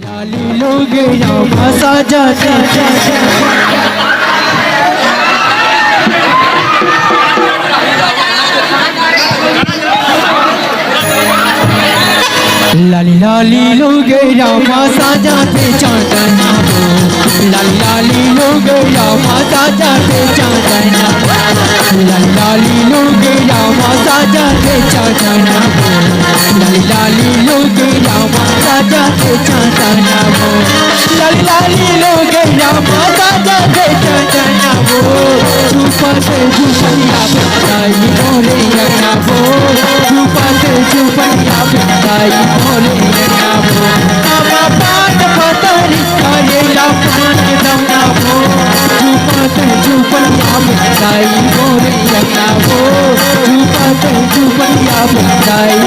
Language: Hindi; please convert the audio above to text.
लाली लोग यहाँ सजाते लाली लाली लोग यहाँ सजाते चांदना लाली लाली लोग यहाँ सजाते चांदना लाली लाली लोग यहाँ सजाते चांदना लाली लाली लोग यहाँ सजाते चांदना लाली लाली लोग यहाँ सजाते चांदना ऊपर से झुपड़िया बताई मोरे अंगना ऊपर से झुपड़िया बताई मोरे अंगना पान पतरी करेला पान दमना ऊपर से झुपड़िया बताई मोरे अंगना ऊपर से झुपड़िया बताई